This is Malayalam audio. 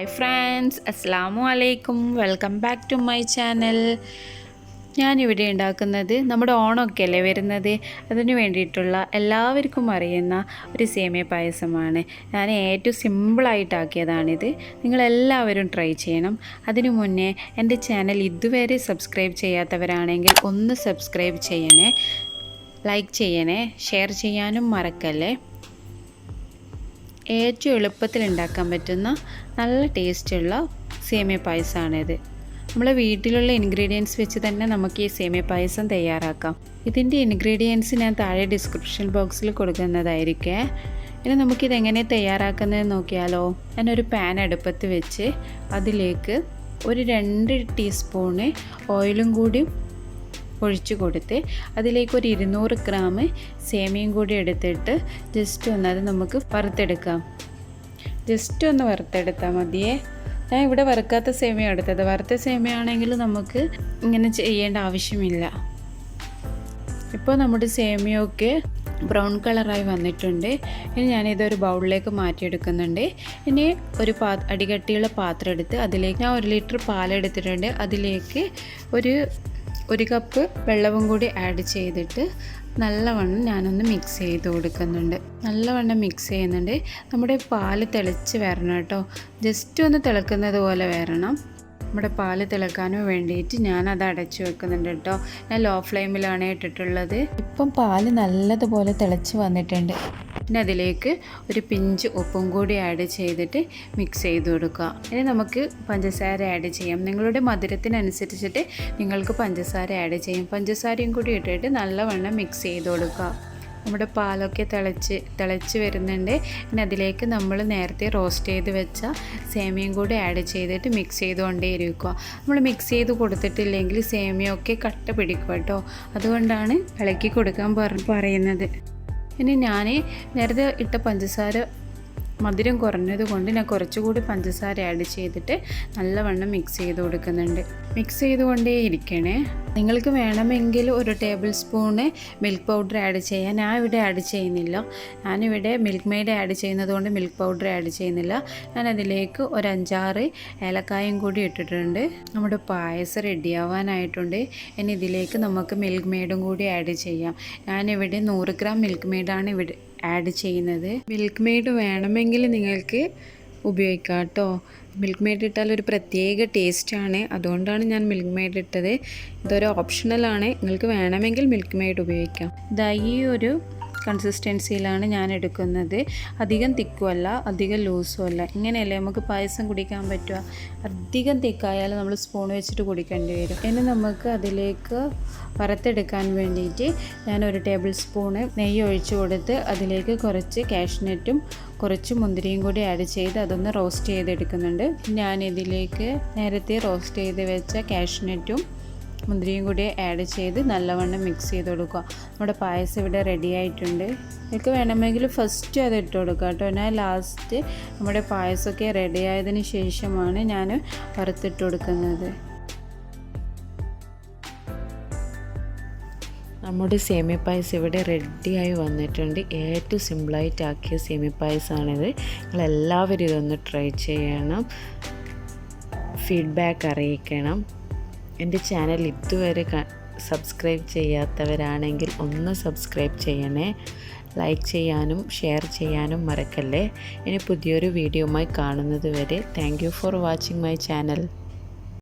ഹായ് ഫ്രണ്ട്സ്, അസ്സലാമു അലൈക്കും. Welcome back to my channel. ഞാനിവിടെ ഉണ്ടാക്കുന്നത് നമ്മുടെ ഓണമൊക്കെ അല്ലേ വരുന്നത്, അതിന് വേണ്ടിയിട്ടുള്ള എല്ലാവർക്കും അറിയുന്ന ഒരു സേമിയ പായസമാണ്. ഞാൻ ഏറ്റവും സിമ്പിളായിട്ടാക്കിയതാണിത്. നിങ്ങളെല്ലാവരും ട്രൈ ചെയ്യണം. അതിനു മുന്നേ എൻ്റെ ചാനൽ ഇതുവരെ സബ്സ്ക്രൈബ് ചെയ്യാത്തവരാണെങ്കിൽ ഒന്ന് സബ്സ്ക്രൈബ് ചെയ്യണേ, ലൈക്ക് ചെയ്യണേ, ഷെയർ ചെയ്യാനും മറക്കല്ലേ. ഏറ്റവും എളുപ്പത്തിൽ ഉണ്ടാക്കാൻ പറ്റുന്ന നല്ല ടേസ്റ്റുള്ള സേമിയ പായസമാണിത്. നമ്മളെ വീട്ടിലുള്ള ഇൻഗ്രീഡിയൻസ് വെച്ച് തന്നെ നമുക്ക് ഈ സേമിയ പായസം തയ്യാറാക്കാം. ഇതിൻ്റെ ഇൻഗ്രീഡിയൻസ് ഞാൻ താഴെ ഡിസ്ക്രിപ്ഷൻ ബോക്സിൽ കൊടുക്കുന്നതായിരിക്കേ. ഇനി നമുക്കിതെങ്ങനെ തയ്യാറാക്കുന്നത് നോക്കിയാലോ. ഞാനൊരു പാൻ അടുപ്പത്ത് വെച്ച് അതിലേക്ക് ഒരു 2 ടീസ്പൂണ് ഓയിലും കൂടി ഒഴിച്ച് കൊടുത്ത് അതിലേക്ക് ഒരു 200 ഗ്രാം സേമിയയും കൂടി എടുത്തിട്ട് ജസ്റ്റ് അത് നമുക്ക് വറുത്തെടുക്കാം. ജസ്റ്റ് ഒന്ന് വറുത്തെടുത്താൽ മതിയേ. ഞാൻ ഇവിടെ വറുക്കാത്ത സേമിയ എടുത്തത്. വറുത്ത സേമിയ ആണെങ്കിൽ നമുക്ക് ഇങ്ങനെ ചെയ്യേണ്ട ആവശ്യമില്ല. ഇപ്പോൾ നമ്മുടെ സേമിയൊക്കെ ബ്രൗൺ കളറായി വന്നിട്ടുണ്ട്. ഇനി ഞാനിതൊരു ബൗളിലേക്ക് മാറ്റിയെടുക്കുന്നുണ്ട്. ഇനി ഒരു അടികട്ടിയുള്ള പാത്രം എടുത്ത് അതിലേക്ക് ഞാൻ 1 ലിറ്റർ പാലെടുത്തിട്ടുണ്ട്. അതിലേക്ക് ഒരു കപ്പ് വെള്ളവും കൂടി ആഡ് ചെയ്തിട്ട് നല്ലവണ്ണം ഞാനൊന്ന് മിക്സ് ചെയ്ത് കൊടുക്കുന്നുണ്ട്. നല്ലവണ്ണം മിക്സ് ചെയ്യുന്നുണ്ട്. നമ്മുടെ പാല് തിളച്ച് വരണം കേട്ടോ. ജസ്റ്റ് ഒന്ന് തിളക്കുന്നത് പോലെ വരണം. നമ്മുടെ പാല് തിളക്കാനും വേണ്ടിയിട്ട് ഞാനത് അടച്ചു വെക്കുന്നുണ്ട് കേട്ടോ. ഞാൻ ലോ ഫ്ലെയിമിലാണ് ഇട്ടിട്ടുള്ളത്. ഇപ്പം പാല് നല്ലതുപോലെ തിളച്ച് വന്നിട്ടുണ്ട്. പിന്നെ അതിലേക്ക് ഒരു പിഞ്ച് ഉപ്പും കൂടി ആഡ് ചെയ്തിട്ട് മിക്സ് ചെയ്ത് കൊടുക്കുക. ഇനി നമുക്ക് പഞ്ചസാര ആഡ് ചെയ്യാം. നിങ്ങളുടെ മധുരത്തിനനുസരിച്ചിട്ട് നിങ്ങൾക്ക് പഞ്ചസാര ആഡ് ചെയ്യും. പഞ്ചസാരയും കൂടി ഇട്ടിട്ട് നല്ലവണ്ണം മിക്സ് ചെയ്ത് കൊടുക്കുക. നമ്മുടെ പാലൊക്കെ തിളച്ച് വരുന്നുണ്ട്. പിന്നെ അതിലേക്ക് നമ്മൾ നേരത്തെ റോസ്റ്റ് ചെയ്ത് വെച്ച സേമിയയും കൂടി ആഡ് ചെയ്തിട്ട് മിക്സ് ചെയ്തുകൊണ്ടേയിരിക്കുക. നമ്മൾ മിക്സ് ചെയ്ത് കൊടുത്തിട്ടില്ലെങ്കിൽ സേമിയൊക്കെ കട്ട പിടിക്കും കേട്ടോ. അതുകൊണ്ടാണ് ഇളക്കി കൊടുക്കാൻ പറയുന്നത്. ഇനി ഞാൻ നേരത്തെ ഇട്ട പഞ്ചസാര മധുരം കുറഞ്ഞത് കൊണ്ട് ഞാൻ കുറച്ചുകൂടി പഞ്ചസാര ആഡ് ചെയ്തിട്ട് നല്ലവണ്ണം മിക്സ് ചെയ്ത് കൊടുക്കുന്നുണ്ട്. മിക്സ് ചെയ്തുകൊണ്ടേ ഇരിക്കണേ. നിങ്ങൾക്ക് വേണമെങ്കിൽ ഒരു table spoon milk powder add ചെയ്യാം. ഞാൻ ഇവിടെ ആഡ് ചെയ്യുന്നില്ല. ഞാനിവിടെ മിൽക്ക് മെയ്ഡ് ആഡ് ചെയ്യുന്നത് കൊണ്ട് മിൽക്ക് പൗഡർ ആഡ് ചെയ്യുന്നില്ല. ഞാൻ അതിലേക്ക് ഒരു 5-6 ഏലക്കായും കൂടി ഇട്ടിട്ടുണ്ട്. നമ്മുടെ പായസം റെഡിയാവാനായിട്ടുണ്ട്. ഇനി ഇതിലേക്ക് നമുക്ക് മിൽക്ക് മെയ്ഡും കൂടി ആഡ് ചെയ്യാം. ഞാനിവിടെ 100 ഗ്രാം മിൽക്ക് മെയ്ഡാണ് ഇവിടെ ആഡ് ചെയ്യുന്നത്. മിൽക്ക് മെയ്ഡ് വേണമെങ്കിൽ നിങ്ങൾക്ക് ഉപയോഗിക്കാം കേട്ടോ. മിൽക്ക് മെയ്ഡ് ഇട്ടാൽ ഒരു പ്രത്യേക ടേസ്റ്റാണ്. അതുകൊണ്ടാണ് ഞാൻ മിൽക്ക് മെയ്ഡ് ഇട്ടത്. ഇതൊരു ഓപ്ഷണലാണ്. നിങ്ങൾക്ക് വേണമെങ്കിൽ മിൽക്ക് മെയ്ഡ് ഉപയോഗിക്കാം. ഈ ഒരു കൺസിസ്റ്റൻസിയിലാണ് ഞാൻ എടുക്കുന്നത്. അധികം തിക്കുമല്ല, അധികം ലൂസും അല്ല. ഇങ്ങനെയല്ലേ നമുക്ക് പായസം കുടിക്കാൻ പറ്റുക. അധികം തിക്കായാലും നമ്മൾ സ്പൂൺ വെച്ചിട്ട് കുടിക്കേണ്ടി വരും. ഇനി നമുക്ക് അതിലേക്ക് വറുത്തെടുക്കാൻ വേണ്ടിയിട്ട് ഞാൻ ഒരു ടേബിൾ സ്പൂണ് നെയ്യ് ഒഴിച്ച് കൊടുത്ത് അതിലേക്ക് കുറച്ച് കാഷ്നട്ടും കുറച്ച് മുന്തിരിയും കൂടി ആഡ് ചെയ്ത് അതൊന്ന് റോസ്റ്റ് ചെയ്തെടുക്കുന്നുണ്ട്. ഞാനിതിലേക്ക് നേരത്തെ റോസ്റ്റ് ചെയ്ത് വെച്ച കാഷ്നട്ടും മുന്തിരിയും കൂടി ആഡ് ചെയ്ത് നല്ലവണ്ണം മിക്സ് ചെയ്ത് കൊടുക്കുക. നമ്മുടെ പായസം ഇവിടെ റെഡി ആയിട്ടുണ്ട്. നിങ്ങൾക്ക് വേണമെങ്കിൽ ഫസ്റ്റ് അത് ഇട്ട് കൊടുക്കുക കേട്ടോ. ഞാൻ ലാസ്റ്റ് നമ്മുടെ പായസമൊക്കെ റെഡി ആയതിന് ശേഷമാണ് ഞാൻ വറുത്തിട്ട് കൊടുക്കുന്നത്. നമ്മുടെ സേമിയ പായസം ഇവിടെ റെഡിയായി വന്നിട്ടുണ്ട്. ഏറ്റവും സിമ്പിളായിട്ട് ആക്കിയ സേമിയ പായസമാണിത്. നിങ്ങളെല്ലാവരും ഇതൊന്ന് ട്രൈ ചെയ്യണം, ഫീഡ്ബാക്ക് അറിയിക്കണം. എൻ്റെ ചാനൽ ഇതുവരെ സബ്സ്ക്രൈബ് ചെയ്യാത്തവരാണെങ്കിൽ ഒന്ന് സബ്സ്ക്രൈബ് ചെയ്യണേ, ലൈക്ക് ചെയ്യാനും ഷെയർ ചെയ്യാനും മറക്കല്ലേ. ഇനി പുതിയൊരു വീഡിയോയുമായി കാണുന്നത് വരെ thank you for watching my channel.